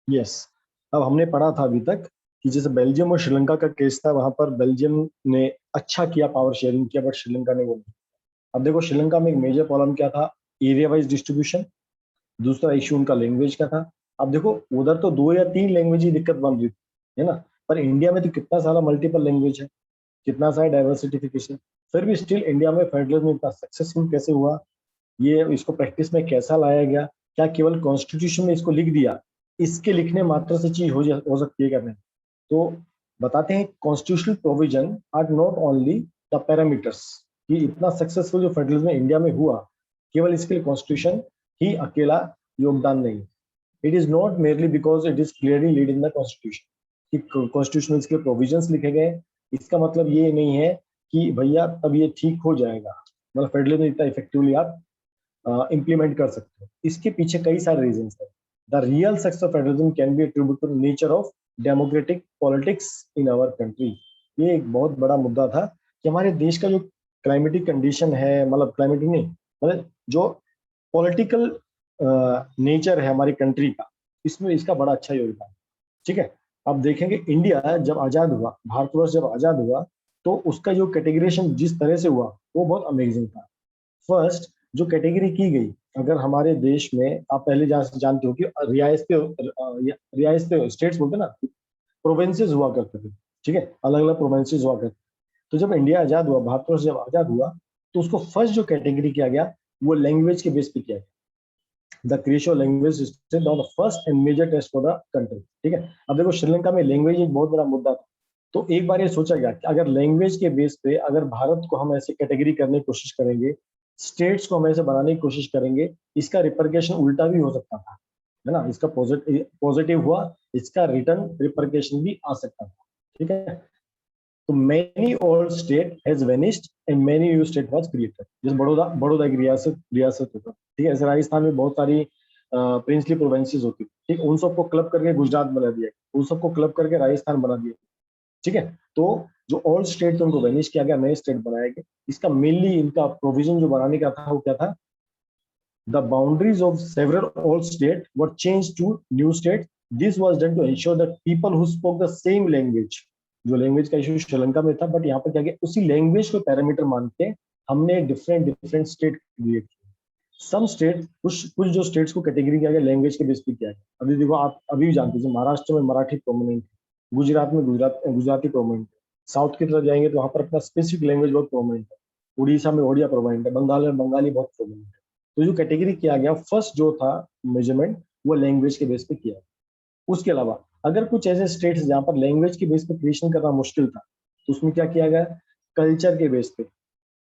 Yes. अब हमने पढ़ा था अभी तक कि जैसे बेल्जियम और श्रीलंका का केस था, वहां पर बेल्जियम ने अच्छा किया, पावर शेयरिंग किया, बट श्रीलंका ने वो नहीं। अब देखो श्रीलंका में एक मेजर प्रॉब्लम क्या था, एरिया वाइज डिस्ट्रीब्यूशन। दूसरा इश्यू उनका लैंग्वेज का था। अब देखो उधर तो 2 या 3 लैंग्वेज ही दिक्कत बन रही थी, है ना। पर इंडिया में तो कितना सारा मल्टीपल लैंग्वेज है, कितना सारा डाइवर्सिटिफिकेशन। फिर भी स्टिल इंडिया में फेडरलिज्म इतना सक्सेसफुल कैसे हुआ, ये इसको प्रैक्टिस में कैसा लाया गया, क्या केवल कॉन्स्टिट्यूशन में इसको लिख दिया, इसके लिखने मात्र से चीज हो सकती है क्या नहीं। तो बताते हैं constitutional provision are not only the parameters, कि इतना सक्सेसफुल जो फेडरलिज्म इंडिया में हुआ, केवल इसके लिए कॉन्स्टिट्यूशन ही अकेला योगदान नहीं। It is not merely because it is clearly lead in the constitution कि कॉन्स्टिट्यूशन में इसके प्रोविजंस लिखे गए, इसका मतलब ये नहीं है कि भैया तब ये ठीक हो जाएगा, मतलब फेडरलिज्म इतना इफेक्टिवली आप इम्प्लीमेंट कर सकते हो। इसके पीछे कई सारे रीजंस है। The real success of federalism can be attributed to nature of democratic politics in our country. ये एक बहुत बड़ा मुद्दा था कि हमारे देश का जो क्लाइमेटिक कंडीशन है, मतलब क्लाइमेटिक नहीं, मतलब जो पॉलिटिकल नेचर है हमारी कंट्री का, इसमें इसका बड़ा अच्छा योगदान। ठीक है। अब देखेंगे इंडिया जब आजाद हुआ, भारतवर्ष जब आजाद हुआ, तो उसका जो कैटेगराइजेशन जिस तरह से हुआ वो बहुत अमेजिंग था। फर्स्ट जो कैटेगरी की गई, अगर हमारे देश में आप पहले जानते हो कि रियासतें स्टेट्स बोलते हैं ना, प्रोविंसेस हुआ करते थे। ठीक है, अलग अलग प्रोविंसेस हुआ करते। तो जब इंडिया आजाद हुआ, भारतवर्ष जब आजाद हुआ, तो उसको फर्स्ट जो कैटेगरी किया गया वो लैंग्वेज के बेस पे किया गया। The creation of language is the first and major test for the country. ठीक है। अब देखो श्रीलंका में लैंग्वेज एक बहुत बड़ा मुद्दा था। तो एक बार ये सोचा गया कि अगर लैंग्वेज के बेस पे अगर भारत को हम ऐसे कैटेगरी करने की कोशिश करेंगे, स्टेट्स को हम ऐसे बनाने की कोशिश करेंगे, इसका रिपरकेशन उल्टा भी हो सकता था, है ना। इसका पॉजिटिव हुआ, इसका रिटर्न रिपरकेशन भी आ सकता था। ठीक है। तो many old state has vanished and many new state was created. जैसे बड़ौदा, बड़ौदा एक रियासत रियासत होता, ठीक है। ऐसे राजस्थान में बहुत सारी प्रिंसली प्रोविंसेस होती, ठीक, उन सबको क्लब करके गुजरात बना दिया, उन सबको क्लब करके राजस्थान बना दिया। ठीक है। तो जो ओल्ड स्टेट थे उनको वेनिश किया गया, नए स्टेट बनाए गए। इसका मेनली इनका प्रोविजन जो बनाने का था वो क्या था, the boundaries of several old states were changed to new states. This was done to ensure that people who spoke the same language, जो लैंग्वेज का इशू श्रीलंका में था, बट यहाँ पर क्या किया, उसी लैंग्वेज को पैरामीटर मान के हमने डिफरेंट डिफरेंट स्टेट क्रिएट किए। सम स्टेट, कुछ जो स्टेट्स को कैटेगरी किया गया लैंग्वेज के बेस पे किया गया। अभी देखो आप अभी जानते हैं महाराष्ट्र में मराठी प्रोमिनेंट है, गुजरात में गुजराती प्रोमिनेंट है, साउथ की तरफ जाएंगे तो वहां पर अपना स्पेसिफिक लैंग्वेज बहुत प्रोमिनेंट है, उड़ीसा में ओडिया प्रोमिनेंट है, बंगाल में बंगाली बहुत प्रोमिनेंट है। तो जो कैटेगरी किया गया फर्स्ट जो था मेजरमेंट, वो लैंग्वेज के बेस पे किया। उसके अलावा अगर कुछ ऐसे स्टेट्स जहां पर लैंग्वेज के बेस पे क्रिएशन करना मुश्किल था, तो उसमें क्या किया गया, कल्चर के बेस पे,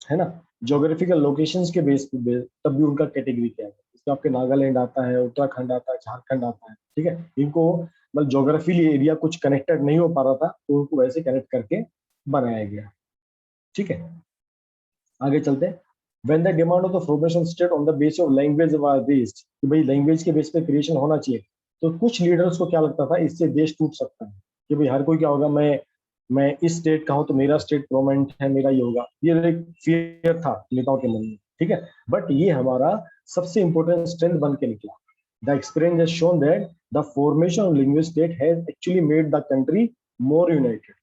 है ना, ज्योग्राफिकल लोकेशंस के बेस पे तब भी उनका कैटेगरी किया गया। इसमें आपके नागालैंड आता है, उत्तराखंड आता है, झारखंड आता है। ठीक है। इनको मतलब ज्योग्राफिकली एरिया कुछ कनेक्टेड नहीं हो पा रहा था, तो उनको वैसे कनेक्ट करके बनाया गया। ठीक है। आगे चलते हैं। When the demand of the formation state on the basis of language was raised, कि भाई लैंग्वेज के बेस पे क्रिएशन होना चाहिए, तो कुछ लीडर्स को क्या लगता था इससे देश टूट सकता है, कि भाई हर कोई क्या होगा, मैं इस स्टेट का हूं तो मेरा स्टेट प्रोमिनेंट है, मेरा ये होगा, ये एक फियर था नेताओं के मन में। ठीक है। बट ये हमारा सबसे इंपॉर्टेंट स्ट्रेंथ बन के निकला। The experience has shown that the formation of linguistic state has actually made the country more United.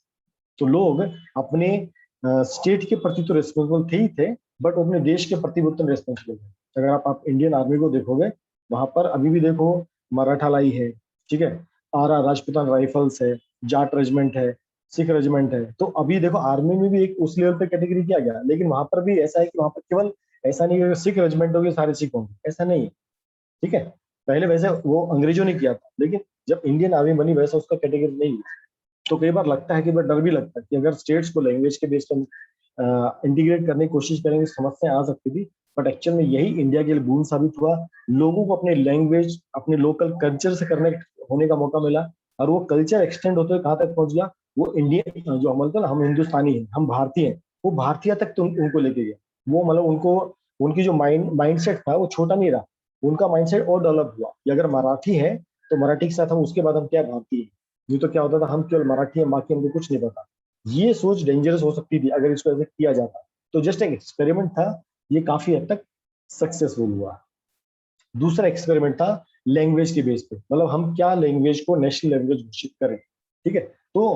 तो लोग अपने स्टेट के प्रति तो रेस्पॉन्सिबल थे ही थे, बट अपने देश के प्रति उतने रेस्पॉन्सिबल है। अगर आप इंडियन आर्मी को देखोगे, वहां पर अभी भी देखो मराठा लाई है, ठीक है, आर राजपूतान राइफल्स है, जाट रेजिमेंट है, सिख रेजिमेंट है। तो अभी देखो आर्मी में भी एक उस लेवल पे कैटेगरी किया गया, लेकिन वहां पर भी ऐसा है कि वहां पर केवल ऐसा नहीं है सिख रेजिमेंट होगी सारे सिख होंगे, ऐसा नहीं है। ठीक है। पहले वैसे वो अंग्रेजों ने किया था, लेकिन जब इंडियन आर्मी बनी वैसा उसका कैटेगरी नहीं है। तो कई बार लगता है कि डर भी लगता है कि अगर स्टेट्स को लैंग्वेज के बेस पर इंटीग्रेट करने की कोशिश करेंगे, समस्या आ सकती थी। बट एक्चुअल में यही इंडिया के लिए बून साबित हुआ। लोगों को अपने लैंग्वेज, अपने लोकल कल्चर से कनेक्ट होने का मौका मिला, और वो कल्चर एक्सटेंड होते हुए कहाँ तक पहुंच गया, वो इंडियन जो हम बोलते हैं ना, हम हिंदुस्तानी हैं, हम भारतीय हैं, वो भारतीय तक तो उनको लेके गया। वो मतलब उनको, उनकी जो माइंडसेट था वो छोटा नहीं रहा, उनका माइंडसेट और डेवलप हुआ कि अगर मराठी है तो मराठी के साथ हम उसके बाद हम क्या भारतीय हैं। नहीं तो क्या होता था, हम केवल मराठी है, बाकी हमको कुछ नहीं पता। ये सोच डेंजरस हो सकती थी अगर इसको ऐसे किया जाता। तो जस्ट एक एक्सपेरिमेंट था, ये काफी हद तक सक्सेसफुल हुआ। दूसरा एक्सपेरिमेंट था लैंग्वेज के बेस पे, मतलब हम क्या लैंग्वेज को नेशनल लैंग्वेज घोषित करें। ठीक है, तो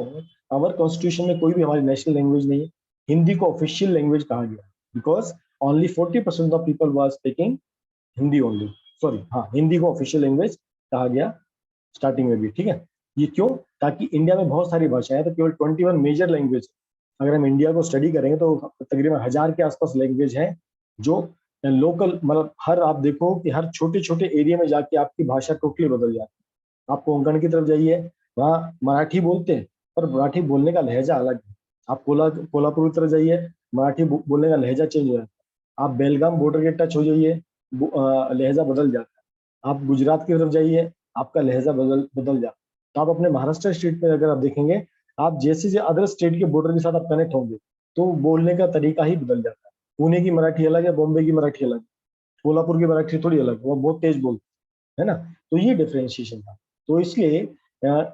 हमारे कॉन्स्टिट्यूशन में कोई भी हमारी नेशनल लैंग्वेज नहीं है। हिंदी को ऑफिशियल लैंग्वेज कहा गया because only 40% of people was speaking Hindi only. Sorry, हाँ, हिंदी को ऑफिशियल लैंग्वेज कहा गया स्टार्टिंग में भी। ठीक है, ये क्यों? ताकि इंडिया में बहुत सारी भाषाएं हैं, तो केवल 21 मेजर लैंग्वेज, अगर हम इंडिया को स्टडी करेंगे तो तकरीबन 1000 के आसपास लैंग्वेज है जो लोकल, मतलब हर, आप देखो कि हर छोटे छोटे एरिया में जाके आपकी भाषा टोटली बदल जाती है। आप कोंकण की तरफ जाइए, वहाँ मराठी बोलते हैं, पर मराठी बोलने का लहजा अलग है। आप कोल्हापुर की तरफ जाइए, मराठी बोलने का लहजा चेंज हो जाता है। आप बेलगाम बॉर्डर के टच हो जाइए, लहजा बदल जाता है। आप गुजरात की तरफ जाइए, आपका लहजा बदल बदल जाता है। तो आप अपने महाराष्ट्र स्टेट में अगर आप देखेंगे, आप जैसे अदर स्टेट के बॉर्डर के साथ आप कनेक्ट होंगे तो बोलने का तरीका ही बदल जाता है। पुणे की मराठी अलग है, बॉम्बे की मराठी अलग है, कोल्हापुर की मराठी थोड़ी अलग है, वो बहुत तेज बोलते है ना। तो ये डिफ्रेंशिएशन था। तो इसलिए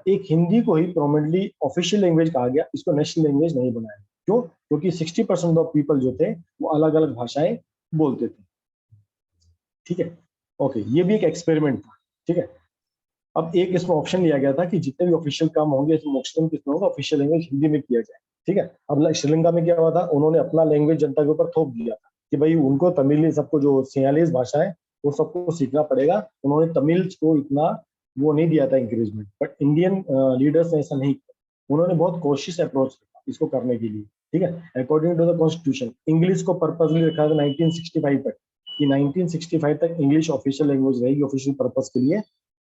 एक हिंदी को ही प्रोमिनेंटली ऑफिशियल लैंग्वेज कहा गया, इसको नेशनल लैंग्वेज नहीं बनाया। क्यों? क्योंकि 60% ऑफ पीपल जो थे वो अलग अलग भाषाएं बोलते थे। ठीक है, ओके, ये भी एक एक्सपेरिमेंट था। ठीक है, अब एक इसमें ऑप्शन लिया गया था कि जितने भी ऑफिशियल काम होंगे इसमें मैक्सिमम किसमें होगा, ऑफिशियल लैंग्वेज हिंदी में किया जाए। ठीक है, अब श्रीलंका में क्या हुआ था, उन्होंने अपना लैंग्वेज जनता के ऊपर थोप दिया था कि भाई उनको तमिल, सबको जो 46 भाषा है वो सबको सीखना पड़ेगा। उन्होंने तमिल को इतना वो नहीं दिया था इंकरेजमेंट, बट इंडियन लीडर्स ने ऐसा नहीं किया। उन्होंने बहुत कोशिश अप्रोच रखा इसको करने के लिए। ठीक है, according to the constitution English को पर्पजली रखा था 1965 तक, कि 1965 तक इंग्लिश ऑफिशियल लैंग्वेज रहेगी ऑफिशियल पर्पज के लिए।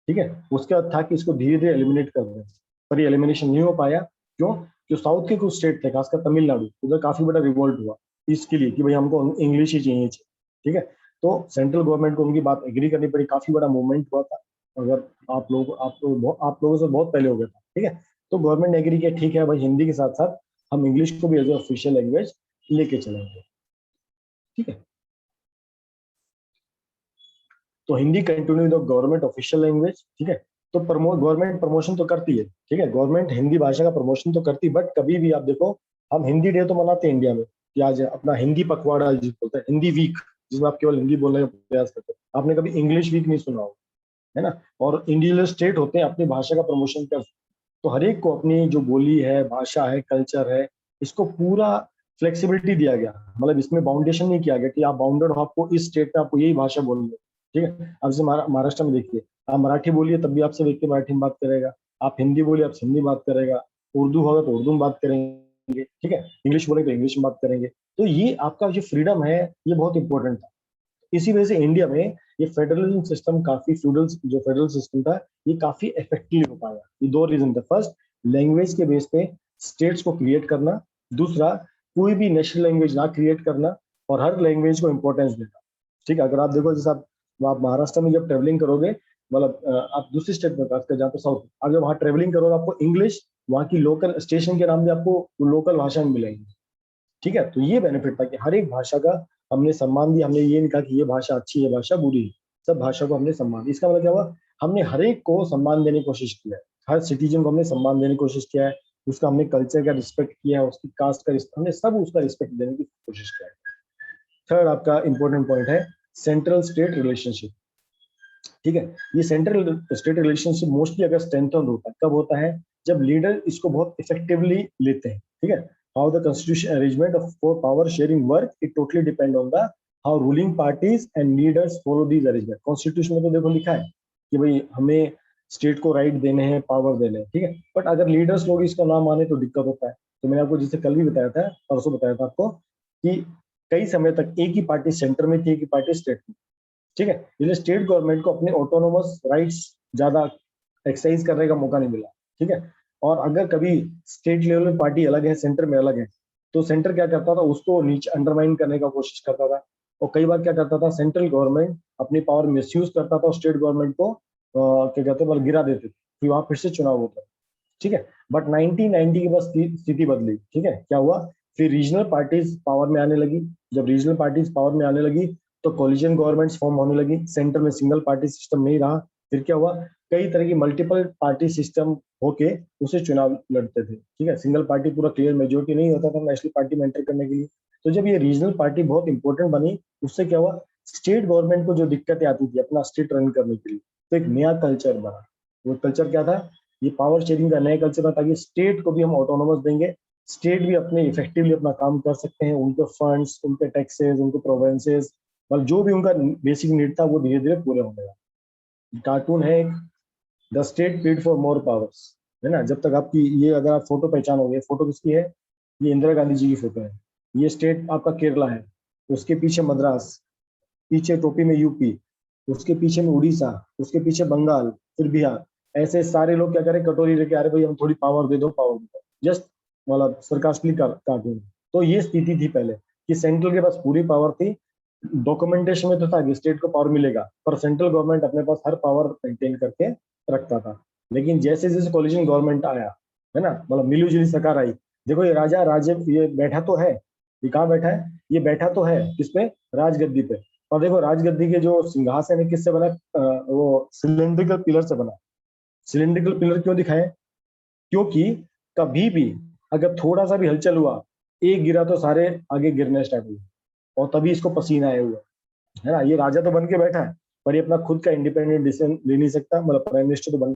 ठीक है, उसके बाद था कि इसको धीरे धीरे एलिमिनेट कर रहे हैं, पर ये एलिमिनेशन नहीं हो पाया। क्यों? जो साउथ के कुछ स्टेट थे, खासकर तमिलनाडु, उधर काफी बड़ा रिवोल्ट हुआ इसके लिए कि भाई हमको इंग्लिश ही चाहिए। ठीक है, तो सेंट्रल गवर्नमेंट को उनकी बात एग्री करनी पड़ी, काफी बड़ा मूवमेंट हुआ था। अगर आप लोगों से बहुत पहले हो गया था। ठीक है, तो गवर्नमेंट ने एग्री किया, ठीक है भाई, हिंदी के साथ साथ हम इंग्लिश को भी एज ए ऑफिशियल लैंग्वेज लेके चलेंगे। ठीक है, तो Hindi continue the government official language. ठीक है, तो गवर्नमेंट प्रमोशन तो करती है। ठीक है, गवर्नमेंट हिंदी भाषा का प्रमोशन तो करती है, बट कभी भी आप देखो, हम हिंदी डे तो मनाते हैं इंडिया में कि आज अपना हिंदी पखवाड़ा जिसको बोलते हैं, हिंदी वीक, जिसमें आप केवल हिंदी बोलने का प्रयास करते हैं। आपने कभी इंग्लिश वीक नहीं सुना होगा, है ना। और इंडिविजुअल स्टेट होते हैं अपनी भाषा का प्रमोशन कर, तो हर एक को अपनी जो बोली है, भाषा है, कल्चर है, इसको पूरा फ्लेक्सिबिलिटी दिया गया। मतलब इसमें बाउंडेशन नहीं किया गया कि आप बाउंडेड हो, आपको इस स्टेट में आपको यही भाषा बोलनी है। ठीक है, अब जैसे महाराष्ट्र में देखिए, आप मराठी बोलिए तब भी आपसे व्यक्ति मराठी में बात करेगा, आप हिंदी बोलिए आपसे हिंदी बात करेगा, उर्दू होगा तो उर्दू में बात करेंगे। ठीक है, इंग्लिश बोलेंगे तो इंग्लिश में बात करेंगे। तो ये आपका जो फ्रीडम है ये बहुत इंपॉर्टेंट था। इसी वजह से इंडिया में ये फेडरलिज्म सिस्टम काफी, फ्यूडल जो फेडरल सिस्टम था ये काफी इफेक्टिव हो पाया। ये दो रीजन थे, फर्स्ट लैंग्वेज के बेस पे स्टेट्स को क्रिएट करना, दूसरा कोई भी नेशनल लैंग्वेज ना क्रिएट करना और हर लैंग्वेज को इंपॉर्टेंस देना। ठीक है, अगर आप देखो जैसे आप महाराष्ट्र में जब ट्रेवलिंग करोगे, मतलब आप दूसरी स्टेट में बात कर, जहाँ पे साउथ, आप जब वहाँ ट्रेवलिंग करोगे आपको इंग्लिश वहाँ की लोकल स्टेशन के नाम भी आपको लोकल भाषा में मिलेंगी। ठीक है, तो ये बेनिफिट था कि हर एक भाषा का हमने सम्मान दिया। हमने ये नहीं कहा कि ये भाषा अच्छी है, भाषा बुरी है, सब भाषा को हमने सम्मान दिया। इसका मतलब क्या हुआ, हमने हर एक को सम्मान देने की कोशिश किया है, हर सिटीजन को हमने सम्मान देने की कोशिश किया है, उसका हमने कल्चर का रिस्पेक्ट किया है, उसकी कास्ट का हमने सब उसका रिस्पेक्ट देने की कोशिश किया है। थर्ड आपका इंपॉर्टेंट पॉइंट है सेंट्रल स्टेट रिलेशनशिप। ठीक है, ये सेंट्रल स्टेट रिलेशनशिप मोस्टली अगर स्ट्रेंथन होता है, कब होता है, जब लीडर इसको बहुत इफेक्टिवली लेते हैं। ठीक है, how the constitution arrangement of for power sharing work, it totally depend on the how ruling parties and leaders follow these arrangement. Constitution में तो देखो लिखा है कि भाई हमें स्टेट को राइट देने हैं, पावर देने हैं। ठीक है, बट अगर लीडर्स लोग इसका ना माने तो दिक्कत होता है। तो मैंने आपको जैसे कल भी बताया था, परसों बताया था आपको, कि कई समय तक एक ही पार्टी सेंटर में थी, एक ही पार्टी स्टेट में। ठीक है, इसलिए स्टेट गवर्नमेंट को अपने ऑटोनोमस राइट्स ज्यादा एक्सरसाइज करने का मौका नहीं मिला। ठीक है, और अगर कभी स्टेट लेवल में पार्टी अलग है, सेंटर में अलग है, तो सेंटर क्या करता था, उसको नीचे अंडरमाइन करने का कोशिश करता था। और कई बार क्या करता था, सेंट्रल गवर्नमेंट अपनी पावर मिसयूज करता था और स्टेट गवर्नमेंट को क्या कहते हैं, गिरा देते थे, फिर वहां फिर से चुनाव होता। ठीक है, बट 1990 के बाद स्थिति बदली। ठीक है, क्या हुआ, फिर रीजनल पार्टीज पावर में आने लगी। जब रीजनल पार्टीज पावर में आने लगी तो कोलिजन गवर्नमेंट्स फॉर्म होने लगी, सेंटर में सिंगल पार्टी सिस्टम नहीं रहा। फिर क्या हुआ, कई तरह की मल्टीपल पार्टी सिस्टम होके उसे चुनाव लड़ते थे। ठीक है, सिंगल पार्टी पूरा क्लियर मेजोरिटी नहीं होता था नेशनल पार्टी में एंटर करने के लिए। तो जब ये रीजनल पार्टी बहुत इंपॉर्टेंट बनी, उससे क्या हुआ, स्टेट गवर्नमेंट को जो दिक्कतें आती थी अपना स्टेट रन करने के लिए, तो एक नया कल्चर बना। वो कल्चर क्या था? ये पावर शेयरिंग का नया कल्चर था, ताकि स्टेट को भी हम ऑटोनोमस देंगे, स्टेट भी अपने इफेक्टिवली अपना काम कर सकते हैं, उनके फंड्स, उनके टैक्सेस, उनके प्रोवेंसेस, मतलब जो भी उनका बेसिक नीड था वो धीरे धीरे पूरे होने लगा। कार्टून है एक, the state paid for more powers, है ना। जब तक आपकी ये, अगर आप फोटो पहचानोगे, फोटो किसकी है? ये इंदिरा गांधी जी की फोटो है। ये स्टेट आपका केरला है, उसके पीछे मद्रास, पीछे टोपी में यूपी, उसके पीछे में उड़ीसा, उसके पीछे बंगाल, फिर बिहार। ऐसे सारे लोग क्या करें, कटोरी लेके आ रहे, भाई हम थोड़ी पावर दे दो, पावर दे दो, जस्ट मतलब सरकास्टिकली कार्टून। तो ये स्थिति थी पहले कि सेंट्रल के पास पूरी पावर थी। डॉक्यूमेंटेशन में तो था कि स्टेट को पावर मिलेगा, पर सेंट्रल गवर्नमेंट अपने पास हर पावर मेंटेन करके रखता था। लेकिन जैसे जैसे कोलिशन गवर्नमेंट आया, है ना, मतलब मिली जुली सरकार आई, देखो ये राजा राज्य ये बैठा तो है, ये कहाँ बैठा है? ये बैठा तो है किस पे? राजगद्दी पे। और देखो राजगद्दी के जो सिंहासन है किससे बना? वो सिलेंड्रिकल पिलर से बना। सिलेंड्रिकल पिलर क्यों दिखाए? क्योंकि कभी भी अगर थोड़ा सा भी हलचल हुआ, एक गिरा तो सारे आगे गिरने स्टार्ट हुए, और तभी इसको पसीना आया हुआ, है ना। ये राजा तो बन के बैठा है, पर ये अपना खुद का इंडिपेंडेंट डिसीजन ले नहीं सकता, मतलब प्राइम मिनिस्टर तो बन।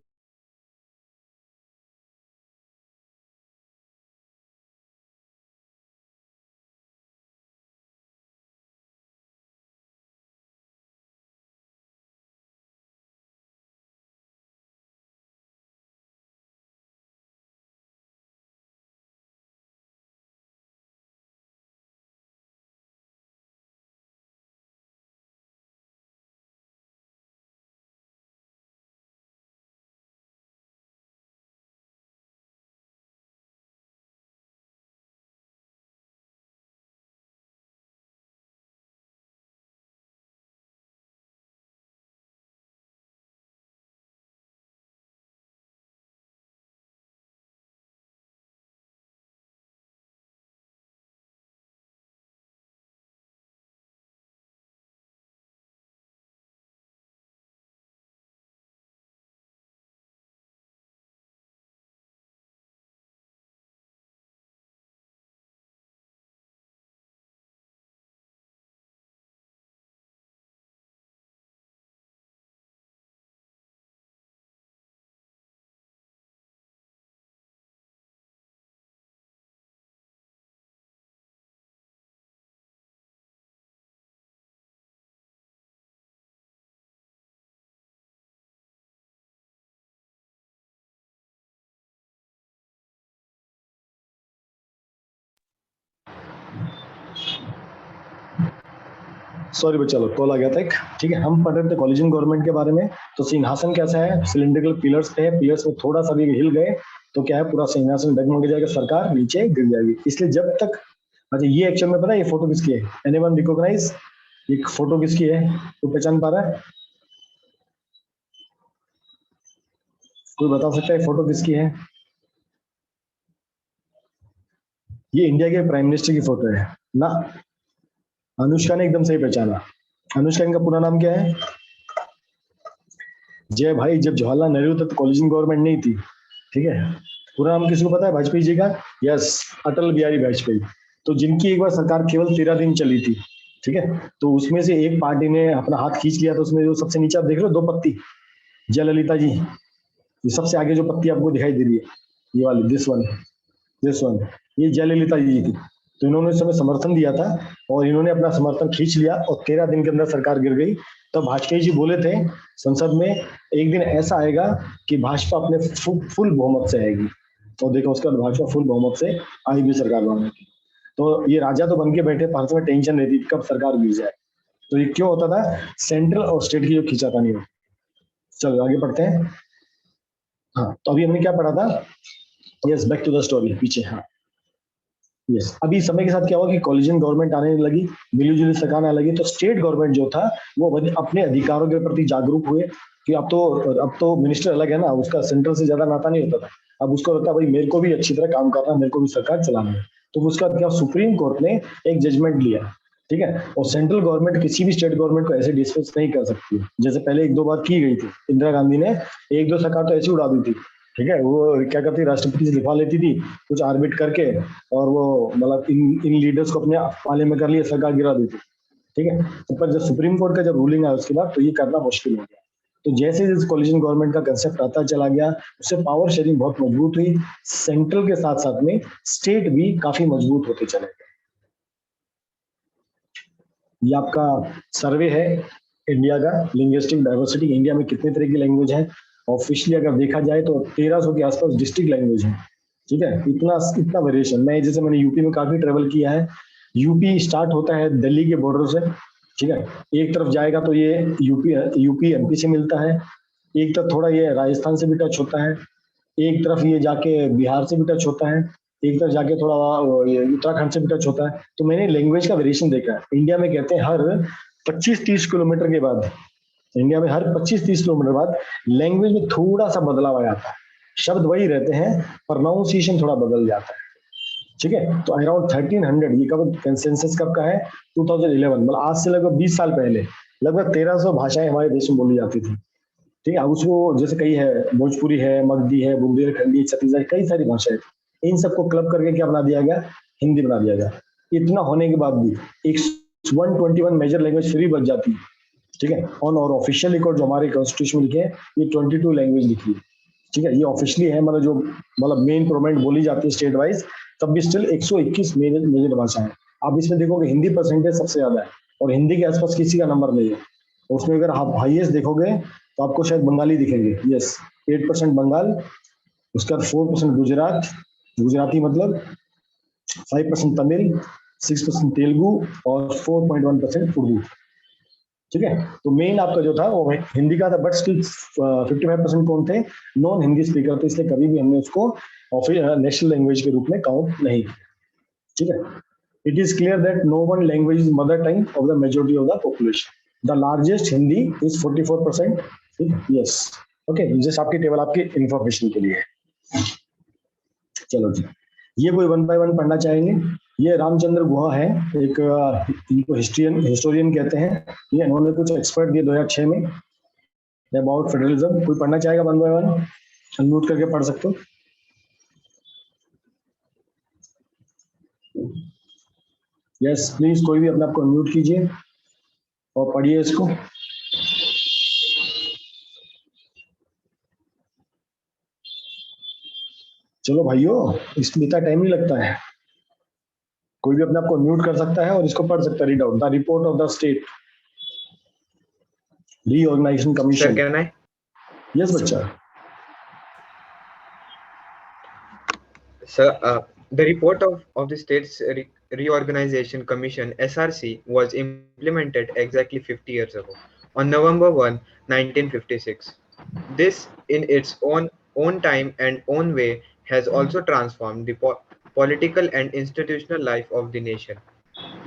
सॉरी बच्चा लोग, कॉल आ गया था एक। ठीक है, हम पढ़ रहे थे कोलिशन गवर्नमेंट के बारे में। तो सिंहासन कैसा है? सिलिंड्रिकल पिलर्स पे है, पिलर्स में थोड़ा सा भी हिल गए तो क्या है, पूरा सिंहासन डगमग जाएगा, सरकार नीचे गिर जाएगी। इसलिए जब तक, अच्छा ये एक्चुअल में पता है ये फोटो किसकी है? एनीवन रिकॉग्नाइज ये फोटो किसकी है? तो पहचान पा रहा है? कोई बता सकता है फोटो किसकी है? ये इंडिया के प्राइम मिनिस्टर की फोटो है ना। अनुष्का ने एकदम सही पहचाना। अनुष्का, इनका पूरा नाम क्या है? जय भाई, जब जवाहरलाल नेहरू था तो कोलिशन गवर्नमेंट नहीं थी, ठीक है। पूरा नाम किसी को पता है वाजपेयी जी का? यस, अटल बिहारी वाजपेयी। तो जिनकी एक बार सरकार केवल 13 दिन चली थी, ठीक है। तो उसमें से एक पार्टी ने अपना हाथ खींच लिया, तो उसमें जो सबसे नीचे आप देख रहे हो दो पत्ती, जयललिता जी, ये सबसे आगे जो पत्ती आपको दिखाई दे रही है, ये वाली, दिस वन, ये जयललिता जी थी। तो इन्होंने उस समय समर्थन दिया था, और इन्होंने अपना समर्थन खींच लिया, और 13 दिन के अंदर सरकार गिर गई। तब वाजपेयी जी बोले थे संसद में, एक दिन ऐसा आएगा कि भाजपा अपने फुल बहुमत से आएगी। तो देखो उसके बाद भाजपा फुल बहुमत से आई भी सरकार बनने की। तो ये राजा तो बन के बैठे, भारत में टेंशन रहती थी कब सरकार गिर जाए। तो ये क्यों होता था? सेंट्रल और स्टेट की जो खींचातानी हो। चलो आगे पढ़ते हैं। हाँ, तो अभी हमने क्या पढ़ा था? Yes, back to the story, पीछे, हाँ। यस, अभी समय के साथ क्या हुआ कि कोलिशन गवर्नमेंट आने लगी, मिली-जुली सरकार आने लगी, तो स्टेट गवर्नमेंट जो था वो अपने अधिकारों के प्रति जागरूक हुए कि अब तो मिनिस्टर अलग है ना, उसका सेंट्रल से ज्यादा नाता नहीं होता था। अब उसको लगता है भाई मेरे को भी अच्छी तरह काम करना है, मेरे को भी सरकार चलाना है। तो उसका क्या, सुप्रीम कोर्ट ने एक जजमेंट लिया, ठीक है। और सेंट्रल गवर्नमेंट किसी भी स्टेट गवर्नमेंट को ऐसे डिस्मिस नहीं कर सकती है, जैसे पहले एक दो बार की गई थी। इंदिरा गांधी ने एक दो सरकार तो ऐसी उड़ा दी थी, ठीक है। वो क्या करती, राष्ट्रपति से लिखवा लेती थी कुछ आर्बिट करके, और वो मतलब इन इन लीडर्स को अपने पाले में कर लिया, सरकार गिरा देती। ठीक है। तो पर जब सुप्रीम कोर्ट का जब रूलिंग आया उसके बाद तो ये करना मुश्किल हो गया। तो जैसे जैसे कोलिशन गवर्नमेंट का कंसेप्ट आता चला गया, उससे पावर शेयरिंग बहुत मजबूत हुई, सेंट्रल के साथ साथ में स्टेट भी काफी मजबूत होते चले गए। ये आपका सर्वे है इंडिया का, लिंग्विस्टिक डाइवर्सिटी, इंडिया में कितने तरह की लैंग्वेज है। ऑफिशियली अगर देखा जाए तो 1300 के आसपास डिस्ट्रिक्ट लैंग्वेज है। ठीक है, इतना इतना वेरिएशन। मैंने यूपी में काफी ट्रेवल किया है। यूपी स्टार्ट होता है दिल्ली के बॉर्डर से, ठीक है, एक तरफ जाएगा तो ये यूपी एमपी से मिलता है, एक तरफ थोड़ा ये राजस्थान से भी टच होता है, एक तरफ ये जाके बिहार से भी टच होता है, एक तरफ जाके थोड़ा ये उत्तराखंड से भी टच होता है। तो मैंने लैंग्वेज का वेरिएशन देखा है। इंडिया में कहते हैं हर 25-30 किलोमीटर के बाद, इंडिया में हर 25-30 किलोमीटर बाद लैंग्वेज में थोड़ा सा बदलाव आ जाता है। शब्द वही रहते हैं, प्रोनाउंसिएशन थोड़ा बदल जाता है। ठीक है, तो अराउंड 1300, ये कब कंसेंसस कब का है? 2011, मतलब आज से लगभग 20 साल पहले लगभग 1300 भाषाएं हमारे देश में बोली जाती थी। ठीक है, अब उसको जैसे कई है, भोजपुरी है, मगधी है, बुंदेलखंडी, छत्तीसगढ़ी, कई सारी भाषाएं, इन सबको क्लब करके क्या बना दिया गया? हिंदी बना दिया गया। इतना होने के बाद भी एक 121 मेजर लैंग्वेज फ्री बच जाती है। ठीक है, और ऑफिशियल रिकॉर्ड जो हमारे कॉन्स्टिट्यूशन में लिखे हैं, ये 22 लैंग्वेज लिखी है। ठीक है, ये ऑफिशियली है, मतलब जो मेन प्रोमिनेंट बोली जाती है स्टेट वाइज, तब भी स्टिल 121 मेजर मेजर भाषा है। आप इसमें देखोगे हिंदी परसेंटेज सबसे ज्यादा है, और हिंदी के आसपास किसी का नंबर नहीं है। उसमें अगर आप हाईएस्ट देखोगे तो आपको शायद बंगाली दिखेंगे। यस, 8% बंगाल, उसके बाद 4% गुजरात, गुजराती मतलब, 5% तमिल, 6% तेलुगु, और 4.1% उर्दू। ठीक है, तो मेन आपका जो था वो हिंदी का था, बट स्टिल 55% कौन थे? नॉन हिंदी स्पीकर थे, इसलिए कभी भी हमने उसको नेशनल लैंग्वेज के रूप में काउंट नहीं किया। ठीक है, it is clear that no one language is mother tongue of the majority of the population. The largest Hindi is 44%. Yes. Okay, just आपकी टेबल आपकी इंफॉर्मेशन के लिए। चलो जी, ये कोई वन बाय वन पढ़ना चाहेंगे? ये रामचंद्र गुहा है, एक इनको हिस्टोरियन कहते हैं। ये इन्होंने कुछ एक्सपर्ट दिए 2006 में अबाउट फेडरलिज्म। कोई पढ़ना चाहेगा वन बाय वन? अनम्यूट करके पढ़ सकते हो। यस प्लीज, कोई भी अपने आप को अनम्यूट कीजिए और पढ़िए इसको। चलो भाइयों, इसमें इतना टाइम नहीं लगता है। कोई भी अपने आप को म्यूट कर सकता है और इसको पढ़ सकता है। Read out the report of the state reorganisation Sir, commission. can I? Yes बच्चा। Sir, the report of the States Reorganization Commission (SRC) was implemented exactly 50 years ago, on November 1, 1956. This, in its own time and own way, has also transformed the political and institutional life of the nation.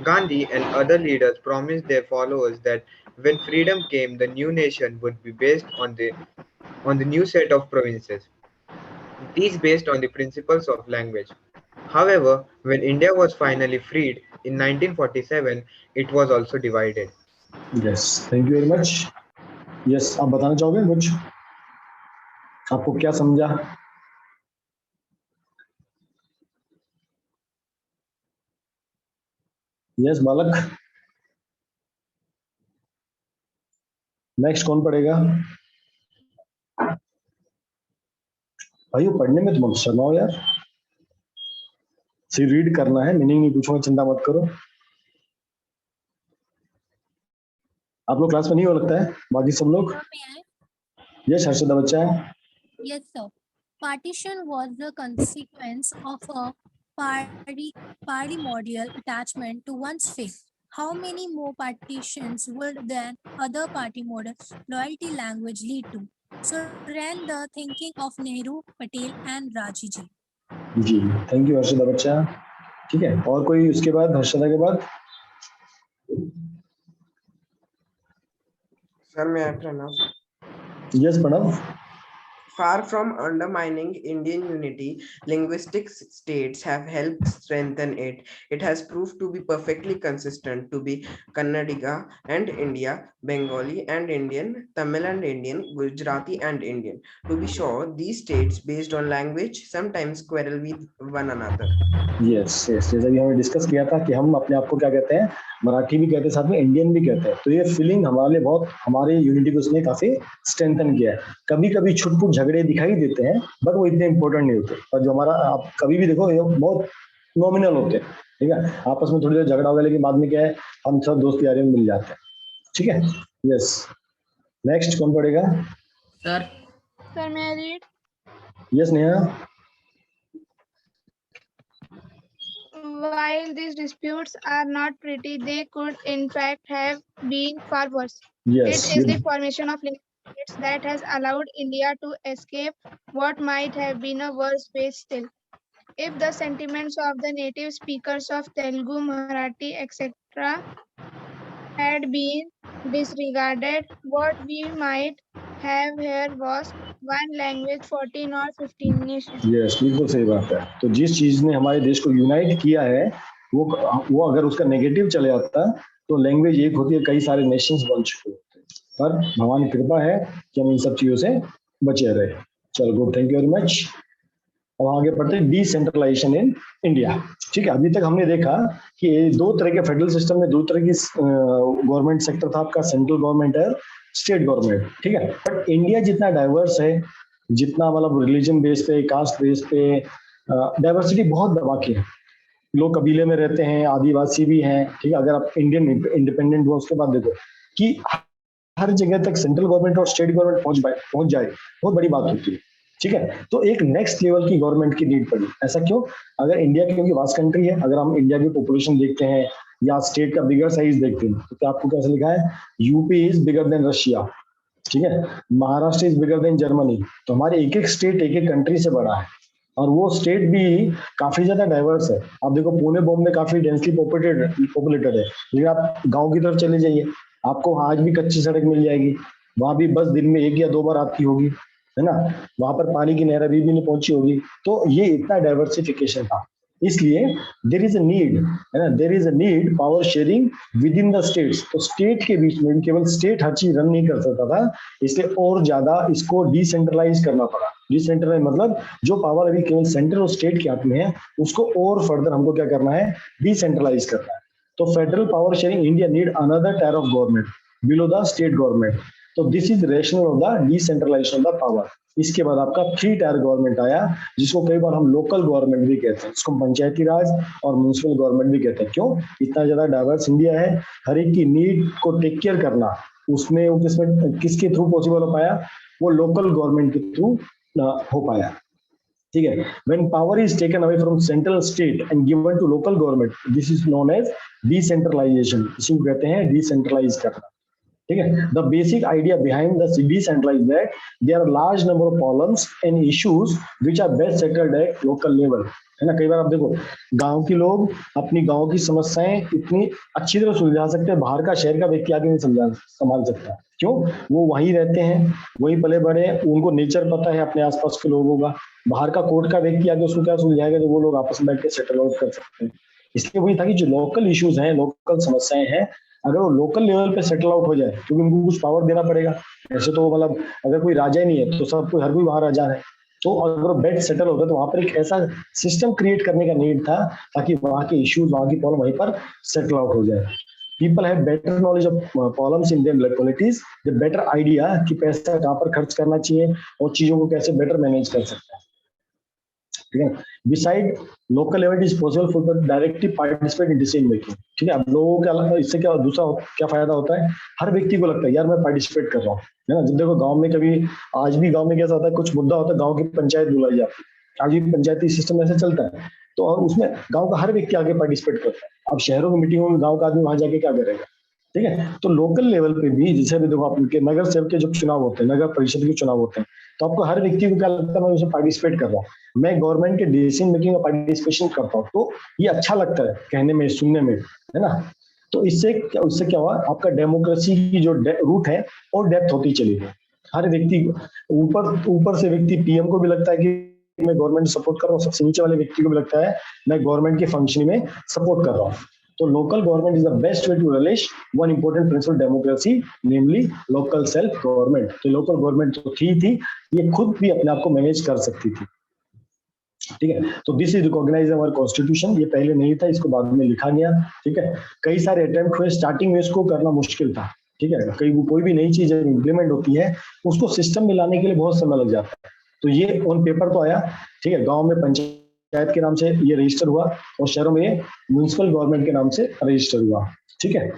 Gandhi and other leaders promised their followers that when freedom came, the new nation would be based on the new set of provinces, these based on the principles of language. However, when India was finally freed in 1947, it was also divided. Yes, thank you very much. Yes, आप बताना चाहोगे कुछ? आपको क्या समझा? Yes बालक, next कौन पढ़ेगा? भाई पढ़ने में तुम शर्माओ यार, सिर्फ रीड करना है, मीनिंग नहीं पूछूंगा, चिंता मत करो। आप लोग क्लास में नहीं हो लगता है, बाकी सब लोग? यस हर्षदा बच्चा है। Yes, sir. Partition was the consequence of a primordial attachment to one's faith. How many more partitions would then other primordial loyalty language lead to? So ran the thinking of Nehru, Patel and Raji ji. जी, thank you Harshada बच्चा। ठीक है, और कोई उसके बाद, हर्षदा के बाद? सर मैं Pranav. Yes Pranav. Far from undermining Indian unity, linguistic states have helped strengthen it. It has proved to be perfectly consistent to be Kannadiga and India, Bengali and Indian, Tamil and Indian, Gujarati and Indian. To be sure, these states, based on language, sometimes quarrel with one another. Yes yes, जैसा कि हमने discuss किया था कि हम अपने आप को क्या कहते हैं, मराठी भी कहते हैं, साथ में इंडियन भी कहते हैं। तो ये फीलिंग हमारे लिए बहुत, हमारे यूनिटी को उसने काफी स्ट्रेंथन किया है। कभी कभी छुटपुट झगड़े दिखाई देते हैं, बट वो इतने इंपॉर्टेंट नहीं होते। और जो हमारा, आप कभी भी देखो, ये बहुत नॉमिनल होते हैं, ठीक है। आपस में थोड़ी देर झगड़ा होगा, लेकिन बाद में क्या है, हम सब दोस्त यारी में मिल जाते हैं, ठीक है। यस, नेक्स्ट कौन पढ़ेगा? Sir, may I read? Yes Neha. While these disputes are not pretty, they could in fact have been far worse. Yes, It is the formation of linguistics that has allowed India to escape what might have been a worse fate still. If the sentiments of the native speakers of Telugu, Marathi, etc. had been disregarded, what we might have here was one language, 14 or 15 nations. Yes, बिल्कुल सही बात है। तो जिस चीज ने हमारे देश को यूनाइट किया है, वो अगर उसका नेगेटिव चले जाता, तो लैंग्वेज एक होती है, कई सारे नेशंस बन चुके होते हैं। पर भगवान की कृपा है कि हम इन सब चीजों से बचे रहे। चलो good, thank you very much. अब आगे बढ़ते हैं, डिसेंट्रलाइजेशन इन इंडिया। ठीक है, अभी तक हमने देखा कि दो तरह के फेडरल सिस्टम में दो तरह की गवर्नमेंट सेक्टर था आपका, सेंट्रल गवर्नमेंट है, स्टेट गवर्नमेंट, ठीक है। बट इंडिया जितना डाइवर्स है, जितना मतलब रिलीजन बेस पे, कास्ट बेस पे डाइवर्सिटी बहुत दबा के है। लोग कबीले में रहते हैं, आदिवासी भी हैं, ठीक है। अगर आप इंडियन इंडिपेंडेंट हुआ उसके बाद देखो कि हर जगह तक सेंट्रल गवर्नमेंट और स्टेट गवर्नमेंट पहुंच जाए, बहुत बड़ी बात होती है, ठीक है। तो एक नेक्स्ट लेवल की गवर्नमेंट की नीड पड़ी। ऐसा क्यों? अगर इंडिया की, क्योंकि वास्ट कंट्री है, अगर हम इंडिया की पॉपुलेशन देखते हैं या स्टेट का बिगर साइज देखते हैं, तो क्या आपको कैसे लिखा है? UP is bigger than Russia, ठीक है। Maharashtra is bigger than Germany. तो हमारे एक एक स्टेट एक एक कंट्री से बड़ा है, और वो स्टेट भी काफी ज्यादा डाइवर्स है। आप देखो पुणे बॉम्बे काफी डेंसली पॉपुलेटेड है, लेकिन आप गांव की तरफ चले जाइए, आपको आज भी कच्ची सड़क मिल जाएगी, वहां भी बस दिन में 1 या 2 बार आती होगी, है ना। वहां पर पानी की नहर अभी भी नहीं पहुंची होगी। तो ये इतना डाइवर्सिफिकेशन था, इसलिए देयर इज अ नीड, है ना, there is a need power sharing within the states. तो स्टेट के बीच में, केवल स्टेट हर चीज रन नहीं कर सकता था, इसलिए और ज्यादा इसको डिसेंट्रलाइज करना पड़ा। डिसेंट्रलाइज मतलब जो पावर अभी केवल सेंटर और स्टेट के हाथ में है, उसको और फर्दर हमको क्या करना है? डिसेंट्रलाइज करना है। तो federal power sharing India need another tier of government below the state government. तो this is rational of the decentralization of the power. इसके बाद आपका 3 टायर गवर्नमेंट आया, जिसको कई बार हम लोकल गवर्नमेंट भी कहते हैं, जिसको पंचायती राज और म्युनिसिपल गवर्नमेंट भी कहते हैं। क्यों? इतना ज्यादा डाइवर्स इंडिया है, हर एक की नीड को टेक केयर करना उसमें किसके थ्रू पॉसिबल हो पाया? वो लोकल गवर्नमेंट के थ्रू हो पाया, ठीक है। When power is taken away from central state and given to local government, this is known as decentralization। इसी को कहते हैं डिसेंट्रलाइज करना, ठीक है। The basic idea behind the decentralise that there are large number of problems and issues which are best settled at local level, है ना। कई बार आप देखो गांव के लोग अपनी गांव की समस्याएं इतनी अच्छी तरह सुलझा सकते हैं, बाहर का शहर का व्यक्ति आगे नहीं संभाल सकता। क्यों? वो वहीं रहते हैं, वहीं पले बड़े, उनको नेचर पता है अपने आसपास के लोगों का। बाहर का कोर्ट का व्यक्ति आगे उसको क्या सुलझाएगा? तो वो लोग आपस में बैठ के सेटल आउट कर सकते हैं। इसलिए वही था कि जो लोकल इश्यूज हैं, लोकल समस्याएं हैं, अगर वो लोकल लेवल पे सेटल आउट हो जाए, क्योंकि उनको कुछ पावर देना पड़ेगा। ऐसे तो मतलब अगर कोई राजा ही नहीं है तो सब कोई, हर कोई वहां राजा है। तो अगर वो बेड सेटल होता तो वहां पर एक ऐसा सिस्टम क्रिएट करने का नीड था, ताकि वहां के इश्यूज, वहां की प्रॉब्लम वहीं पर सेटल आउट हो जाए। People have better knowledge of problems in their localities, the better idea कि पैसा कहाँ पर खर्च करना चाहिए और चीजों को कैसे बेटर मैनेज कर सकते हैं, ठीक है। Beside local level it is possible for the directly participate in decision making, ठीक है। अब लोगों के इससे क्या दूसरा क्या फायदा होता है? हर व्यक्ति को लगता है यार मैं पार्टिसिपेट कर रहा हूँ, है ना। जब देखो गांव में कभी, आज भी गांव में कैसा होता है, कुछ मुद्दा होता है, गांव की पंचायत बुलाई जाती है, आज भी पंचायती सिस्टम ऐसे चलता है। तो और उसमें गांव का हर व्यक्ति आगे पार्टिसिपेट करता है। अब शहरों की मीटिंगों में गांव का आदमी वहां जाके क्या करेगा, ठीक है। तो लोकल लेवल पे भी, जैसे भी देखो आपके नगर सेवक के जो चुनाव होते हैं, नगर परिषद के चुनाव होते हैं, तो आपको हर व्यक्ति को क्या लगता है? मैं उसमें पार्टिसिपेट कर रहा हूँ, मैं गवर्नमेंट के डिसीजन मेकिंग में पार्टिसिपेशन करता हूँ। तो ये अच्छा लगता है कहने में, सुनने में, है ना। तो इससे क्या हुआ? आपका डेमोक्रेसी की जो रूट है और डेप्थ होती चली गई। हर व्यक्ति ऊपर से व्यक्ति पीएम को भी लगता है कि मैं गवर्नमेंट सपोर्ट कर रहा हूँ, सबसे नीचे वाले व्यक्ति को भी लगता है मैं गवर्नमेंट के फंक्शनिंग में सपोर्ट कर रहा हूँ। तो local government is the best way to release one important principle democracy, namely local self government. तो लोकल गवर्नमेंट तो थी ये खुद भी अपने आप को मैनेज कर सकती थी, ठीक है। तो this is recognise our constitution, ये पहले नहीं था, इसको बाद में लिखा गया, ठीक है। कई सारे अटेम्प्ट हुए, स्टार्टिंग में इसको करना मुश्किल था, ठीक है। कोई भी नई चीज जब इम्प्लीमेंट होती है उसको सिस्टम में लाने के लिए बहुत समय लग जाता है। तो ये ऑन पेपर तो आया, ठीक है, गांव में पंचायत के नाम से ये रजिस्टर हुआ और शहरों में म्युनिसिपल गवर्नमेंट के नाम से रजिस्टर हुआ, ठीक है।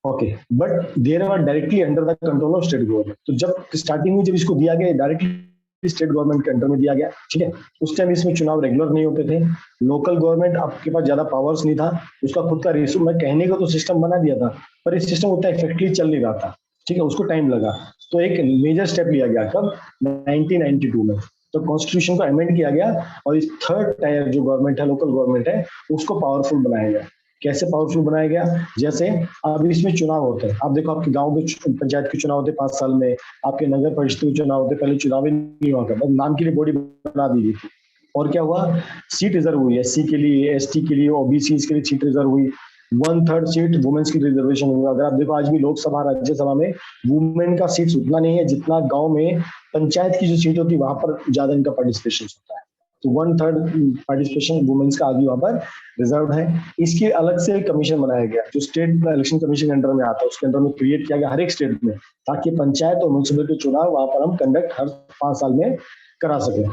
Okay, but there are directly under the control of state government. तो जब स्टार्टिंग में जब इसको दिया गया डायरेक्टली स्टेट गवर्नमेंट के अंडर में दिया गया, ठीक है। उस टाइम इसमें चुनाव रेगुलर नहीं होते थे, लोकल गवर्नमेंट आपके पास ज्यादा पावर्स नहीं था, उसका खुद का रेशो मैं कहने को तो सिस्टम बना दिया था, पर इस सिस्टम उतना इफेक्टिवली चल नहीं रहा था, ठीक है, उसको टाइम लगा। तो एक मेजर स्टेप लिया गया कब, 1992 में। तो कॉन्स्टिट्यूशन को अमेंड किया गया और इस थर्ड टायर जो गवर्नमेंट है, लोकल गवर्नमेंट है, उसको पावरफुल बनाया गया। कैसे पावरफुल बनाया गया, जैसे अब इसमें चुनाव होते हैं, आप देखो आपके गांव के पंचायत के चुनाव होते 5 साल में, आपके नगर परिषद के चुनाव होते, पहले चुनाव ही नहीं हुआ करता, नाम के लिए बॉडी बना दी गई थी। और क्या हुआ, सीट रिजर्व हुई, एससी के लिए, एसटी के लिए, ओबीसी के लिए सीट रिजर्व हुई, 1/3 सीट वुमेन्स की रिजर्वेशन हुई। अगर आप देखो आज भी लोकसभा राज्यसभा में वुमेन का सीट उतना नहीं है जितना गांव में पंचायत की जो सीट होती है वहां पर ज्यादा इनका पार्टिसिपेशन होता है। तो 1/3 पार्टिसिपेशन वुमेन्स का आगे वहां पर रिजर्व है। इसके अलग से कमीशन बनाया गया जो स्टेट इलेक्शन कमीशन के अंडर में आता है, उसके अंदर में क्रिएट किया गया हर एक स्टेट में, ताकि पंचायत और म्युनिसिपल के चुनाव वहां पर हम कंडक्ट हर 5 साल में करा सके,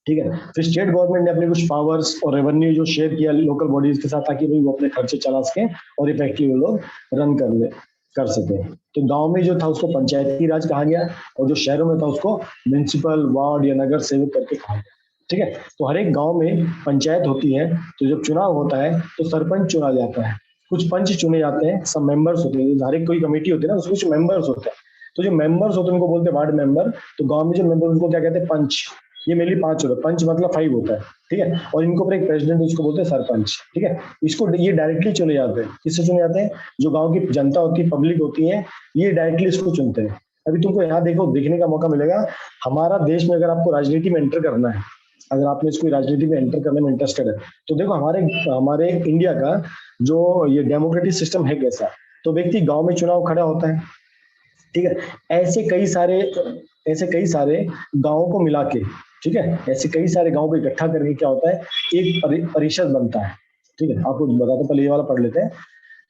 ठीक है। फिर स्टेट गवर्नमेंट ने अपने कुछ पावर्स और रेवेन्यू जो शेयर किया लोकल बॉडीज के साथ, ताकि भाई वो अपने खर्चे चला सके और इफेक्टिव लोग रन कर सके। तो गांव में जो था उसको पंचायती राज कहा गया और जो शहरों में था उसको म्युनिसिपल वार्ड या नगर सेवक करके कहा गया, ठीक है। तो हर एक गांव में पंचायत होती है, तो जब चुनाव होता है तो सरपंच चुना जाता है, कुछ पंच चुने जाते हैं, सब मेंबर्स होते हैं, हर एक कोई कमेटी होती है ना उसमें कुछ मेंबर्स होते हैं। तो जो मेंबर्स होते हैं उनको बोलते हैं वार्ड मेंबर। तो गांव में जो मेंबर उनको क्या कहते हैं, पंच। ये मेनली 5 होता है, पंच मतलब 5 होता है, ठीक है। और इनको पर एक प्रेसिडेंट उसको बोलते हैं सरपंच, ठीक है। इसको ये डायरेक्टली चुने जाते हैं, किससे चुने जाते हैं, जो गांव की जनता होती है, पब्लिक होती है, ये डायरेक्टली इसको चुनते हैं। अभी तुमको यहाँ देखने का मौका मिलेगा, हमारा देश में अगर आपको राजनीति में एंटर करना है, अगर आपने इसको राजनीति में एंटर करने में इंटरेस्टेड है, तो देखो हमारे इंडिया का जो ये डेमोक्रेटिक सिस्टम है कैसा। तो व्यक्ति गांव में चुनाव खड़ा होता है, ठीक है। ऐसे कई सारे गांवों को मिला के, ठीक है, ऐसे कई सारे गांव को इकट्ठा करके क्या होता है, एक परिषद बनता है, ठीक है। आपको बताते पहले ये वाला पढ़ लेते हैं।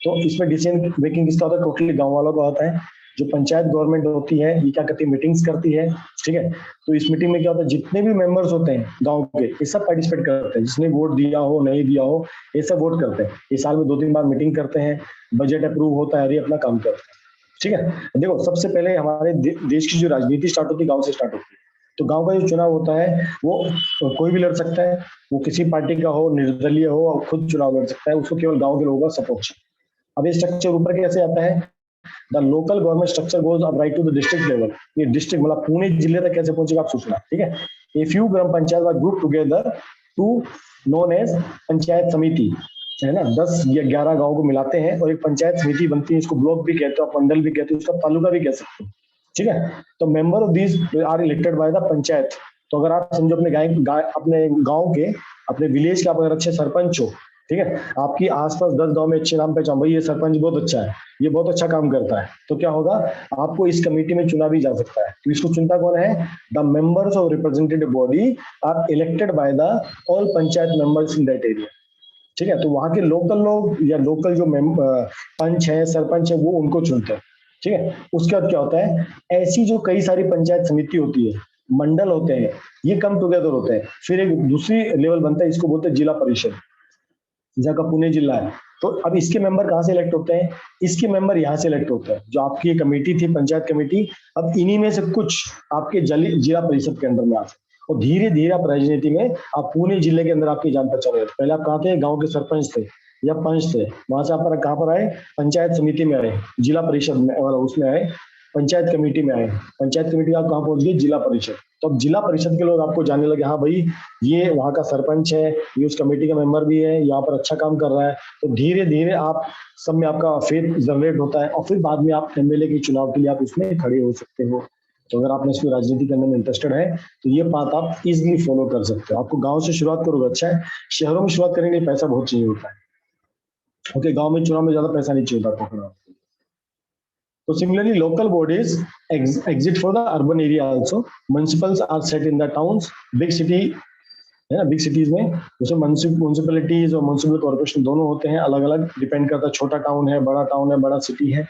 तो इसमें डिसीजन मेकिंग किसका होता है, टोटली गांव वालों का होता है। जो पंचायत गवर्नमेंट होती है ये क्या करती है, मीटिंग्स करती है, ठीक है। तो इस मीटिंग में क्या होता है, जितने भी मेंबर्स होते हैं गांव के, ये सब पार्टिसिपेट करते हैं, जिसने वोट दिया हो नहीं दिया हो, ये सब वोट करते हैं। ये साल में 2-3 बार मीटिंग करते हैं, बजट अप्रूव होता है, ये अपना काम करते हैं, ठीक है। देखो सबसे पहले हमारे देश की जो राजनीति स्टार्ट होती है गांव से स्टार्ट होती है। तो गांव का जो चुनाव होता है वो कोई भी लड़ सकता है, वो किसी पार्टी का हो, निर्दलीय हो, और खुद चुनाव लड़ सकता है, उसको केवल गांव के लोगों का सपोर्ट चाहिए। अब ये स्ट्रक्चर ऊपर कैसे आता है, the local government structure goes up right to the district level. ये डिस्ट्रिक्ट मतलब पुणे जिले तक कैसे पहुंचेगा आप सोचना, ठीक है। A few gram panchayat are group together to known as panchayat samiti, है ना। 10 या 11 गांव को मिलाते हैं और एक पंचायत समिति बनती है, इसको ब्लॉक भी कहते हो, मंडल भी कहते हो, उसका तालुका भी कह सकते हो, ठीक है। तो member of these are elected by the panchayat. तो अगर आप समझो अपने गांव के, अपने विलेज के आप अगर अच्छे सरपंच हो, ठीक है, आपकी आसपास 10 गांव में अच्छे नाम पहचान, भाई ये सरपंच बहुत अच्छा है, ये बहुत अच्छा काम करता है, तो क्या होगा, आपको इस कमेटी में चुना भी जा सकता है। तो इसको चुनता कौन है, the members of representative body are elected by the all panchayat members in that area, ठीक है। तो वहां के लोकल लोग या लोकल जो पंच है, सरपंच है, वो उनको चुनते हैं, ठीक है। उसके बाद क्या होता है, ऐसी जो कई सारी पंचायत समिति होती है, मंडल होते हैं, ये कम टुगेदर होते हैं, फिर एक दूसरी लेवल बनता है, इसको बोलते हैं जिला परिषद, जहाँ पुणे जिला है। तो अब इसके मेंबर कहाँ से इलेक्ट होते हैं, इसके मेंबर यहाँ से इलेक्ट होते हैं। जो आपकी कमेटी थी पंचायत कमेटी, अब इन्हीं में से कुछ आपके जिला परिषद के अंदर में आते हैं, और धीरे धीरे आप राजनीति में आप पुणे जिले के अंदर आपकी जान पहचान होती है। पहले आप कहाँ थे, गांव के सरपंच थे या पंच थे, वहां से आप कहाँ पर आए, पंचायत समिति में आए, जिला परिषद में और उसमें आए, पंचायत कमेटी में आए, पंचायत कमेटी आप कहाँ पहुंच गए, जिला परिषद। तो अब जिला परिषद के लोग आपको जानने लगे, हाँ भाई ये वहाँ का सरपंच है, ये उस कमेटी का मेंबर भी है, यहाँ पर अच्छा काम कर रहा है। तो धीरे धीरे आप सब में आपका फेथ जनरेट होता है और फिर बाद में आप एमएलए के चुनाव के लिए आप उसमें खड़े हो सकते हो। तो अगर आपने इसमें राजनीति करने में इंटरेस्टेड है तो ये बात आप इजिली फॉलो कर सकते हो। आपको गाँव से शुरुआत करोगे अच्छा है, शहरों में शुरुआत करने के लिए पैसा बहुत चाहिए होता है। ओके, गाँव में चुनाव में ज्यादा पैसा नहीं चाहिए होता पकड़ा। So similarly, local bodies exist for the urban area also. Municipals are set in the towns, big city है ना, बिग सिटीज में जैसे म्यूनिसिपैलिटीज और म्यूनिसिपल कॉर्पोरेशन दोनों होते हैं, अलग अलग डिपेंड करता है, छोटा टाउन है, बड़ा सिटी है,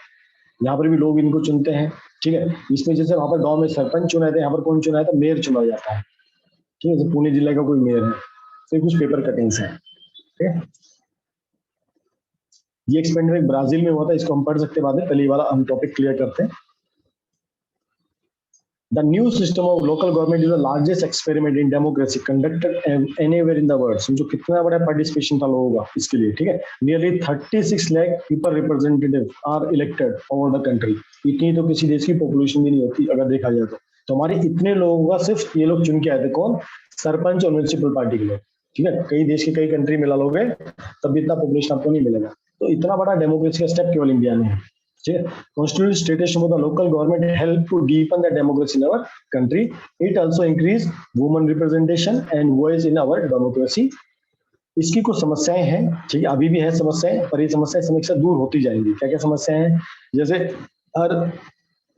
यहाँ पर भी लोग इनको चुनते हैं। ठीक है, इसमें जैसे वहां पर गांव में सरपंच चुना था, यहाँ पर कौन चुना है, तो मेयर चुना जाता है। ठीक है, जैसे पुणे जिले का कोई मेयर है, तो कुछ पेपर कटिंग्स है। ठीक है, ये एक्सपेरिमेंट ब्राजील में हुआ था, इसको हम पढ़ सकते हैं बाद में, पहले वाला हम टॉपिक क्लियर करते हैं। The new system of local government is the largest experiment in democracy conducted anywhere in the world. समझो कितना बड़ा पार्टिसिपेशन था लोगों का इसके लिए। ठीक है, nearly 36 lakh people representative are elected over the country. इतनी तो किसी देश की पॉपुलेशन भी नहीं होती अगर देखा जाए तो हमारे इतने लोगों का सिर्फ ये लोग चुन के आए थे, कौन, सरपंच और म्यूनिसिपल पार्टी के लोग। ठीक है, कई देश के कई कंट्री में लोगे तब इतना पॉपुलेशन आपको नहीं मिलेगा। तो इतना बड़ा डेमोक्रेसी का स्टेप केवल इंडिया में है। Constitutional status of the local government help to deepen the democracy in our country. It also increase women representation and voice in our democracy. इसकी कुछ समस्याएं हैं, ठीक है, अभी भी है समस्याएं, पर ये समस्याएं समय के साथ दूर होती जाएंगी। क्या क्या समस्याएं हैं, जैसे हर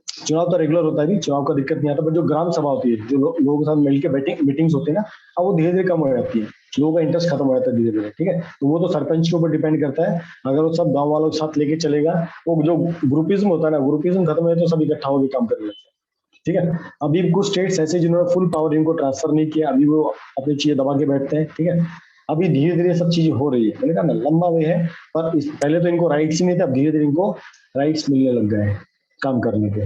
चुनाव तो रेगुलर होता है, चुनाव का दिक्कत नहीं आता, पर जो ग्राम सभा होती है, जो लोगों के साथ मिलकर मीटिंग्स होती है ना, अब वो धीरे धीरे कम हो जाती है, लोगों का इंटरेस्ट खत्म हो जाता है धीरे धीरे। ठीक है, तो वो तो सरपंच के ऊपर डिपेंड करता है, अगर वो सब गांव वालों के साथ लेके चलेगा, वो जो ग्रुपिज्म होता है ना, ग्रुपिज्म खत्म हो तो सब इकट्ठा होकर काम करने लगते हैं। ठीक है, अभी कुछ स्टेट्स ऐसे जिन्होंने फुल पावर इनको ट्रांसफर नहीं किया, अभी वो अपनी चीजें दबा के बैठते हैं। ठीक है, अभी धीरे धीरे सब चीजें हो रही है, मैंने कहा ना लंबा वे है, पर पहले तो इनको राइट्स ही नहीं थे, अब धीरे धीरे इनको राइट्स मिलने लग गए हैं काम करने के।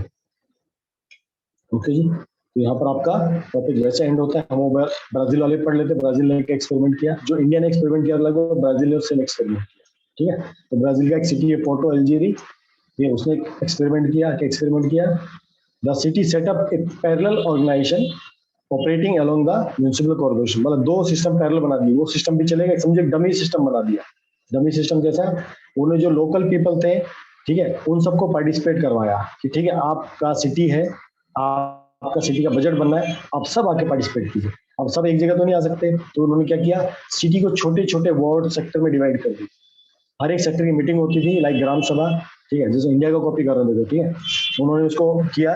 ओके जी, तो यहाँ पर आपका टॉपिक वैसे एंड होता है। हम ब्राजील वाले पढ़ लेते, ब्राजील ने एक एक्सपेरिमेंट किया, जो इंडिया ने एक्सपेरिमेंट किया लगभग ब्राजील ने उससे एक्सपेरिमेंट किया। ठीक है, तो ब्राजील का एक सिटी है पोर्टो एल्जेरी, ये उसने एक्सपेरिमेंट किया। क्या एक्सपेरिमेंट किया, the city setup a parallel organisation operating along the municipal corporation, मतलब दो सिस्टम पैरेलल बना दिए, वो सिस्टम भी चलेगा, समझे डमी सिस्टम बना दिया। डमी सिस्टम कैसा, उन्हें जो लोकल पीपल थे, ठीक है, उन सबको पार्टिसिपेट करवाया कि ठीक है आपका सिटी है, आपका सिटी का बजट बनना है, आप सब आके पार्टिसिपेट कीजिए। अब सब एक जगह तो नहीं आ सकते, तो उन्होंने क्या किया, सिटी को छोटे छोटे वार्ड सेक्टर में डिवाइड कर दी। हर एक सेक्टर की मीटिंग होती थी, लाइक ग्राम सभा। ठीक है, जैसे इंडिया का कॉपी कर रहे थे। ठीक है, उन्होंने उसको किया,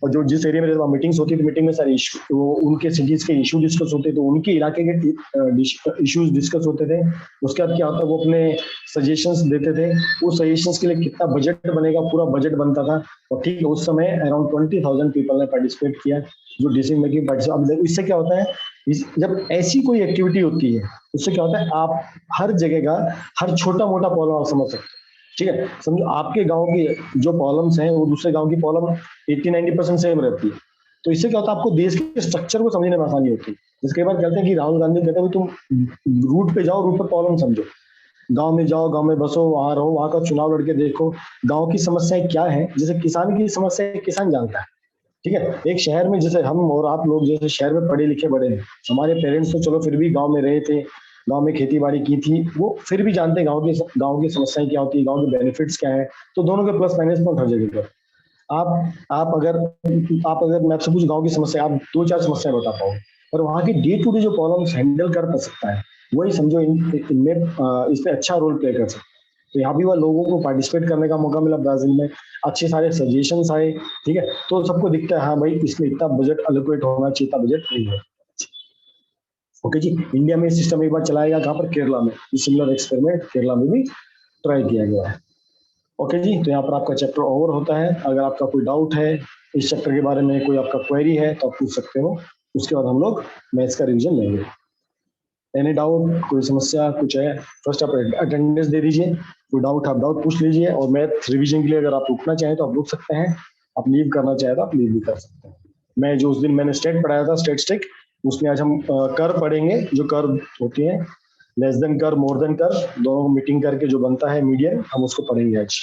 और जो जिस एरिया में मीटिंग्स होती थी, मीटिंग में सारे इशू, वो उनके सिटीज के इशू डिस्कस होते, तो उनके इलाके के इश्यूज डिस्कस होते थे। उसके बाद क्या होता है, वो अपने सजेशंस देते थे, उस सजेशंस के लिए कितना बजट बनेगा, पूरा बजट बनता था। और ठीक है, उस समय अराउंड 20,000 पीपल ने पार्टिसिपेट किया, जो डिसीजन मेकिंग पार्टिसिपेट। अब इससे क्या होता है, जब ऐसी कोई एक्टिविटी होती है, उससे क्या होता है, आप हर जगह का हर छोटा मोटा प्रॉब्लम आप समझ सकते हो। ठीक है, समझो आपके गांव की जो प्रॉब्लम्स हैं, वो दूसरे गांव की प्रॉब्लम 80-90% सेम रहती है। तो इससे क्या होता है, आपको देश के स्ट्रक्चर को समझने में आसानी होती है। जिसके बाद कहते हैं कि राहुल गांधी कहते हैं तुम रूट पे जाओ, रूट पर प्रॉब्लम समझो, गांव में जाओ, गांव में बसो, वहां रहो, वहां का चुनाव लड़के देखो, गांव की समस्याएं क्या है। जैसे किसान की समस्या किसान जानता है। ठीक है, एक शहर में जैसे हम और आप लोग जैसे शहर में पढ़े लिखे बड़े हैं, हमारे पेरेंट्स तो चलो फिर भी गांव में रहे थे, गांव में खेती बाड़ी की थी, वो फिर भी जानते हैं गांव की समस्याएं क्या होती है, गांव के बेनिफिट्स क्या है। तो दोनों के प्लस माइनस पॉइंट हर जगह पर। आप अगर मैं आपसे पूछ गांव की समस्या, आप 2-4 समस्या बता पाओ, पर वहाँ की डे टू डे जो प्रॉब्लम्स हैंडल कर सकता है, वही समझो इनमें इसमें अच्छा रोल प्ले कर सकता है। तो यहाँ भी वह लोगों को पार्टिसिपेट करने का मौका मिला ब्राजील में, अच्छे सारे सजेशंस आए। ठीक है, तो सबको दिखता है हाँ भाई इसमें इतना बजट एलोकेट होना चाहिए, इतना बजट नहीं है। ओके जी, इंडिया में सिस्टम एक बार चलाएगा, कहाँ पर, केरला में। सिमिलर एक्सपेरिमेंट केरला में भी ट्राई किया गया है। ओके जी, तो यहाँ पर आपका चैप्टर ओवर होता है। अगर आपका कोई डाउट है इस चैप्टर के बारे में, कोई आपका क्वेरी है, तो आप पूछ सकते हो। उसके बाद हम लोग मैथ्स का रिवीजन लेंगे। एनी डाउट, कोई समस्या कुछ है, फर्स्ट आप अटेंडेंस दे दीजिए, कोई डाउट आप डाउट पूछ लीजिए, और मैथ रिवीजन के लिए अगर आप रुकना चाहें तो आप रुक सकते हैं, आप लीव करना चाहें तो आप लीव भी कर सकते हैं। मैं जो उस दिन मैंने स्टेट पढ़ाया था, स्टेटिस्टिक, उसमें आज हम कर पढ़ेंगे, जो कर होती है, लेस देन कर, मोर देन कर, दोनों को मीटिंग करके जो बनता है मीडियन, हम उसको पढ़ेंगे आज।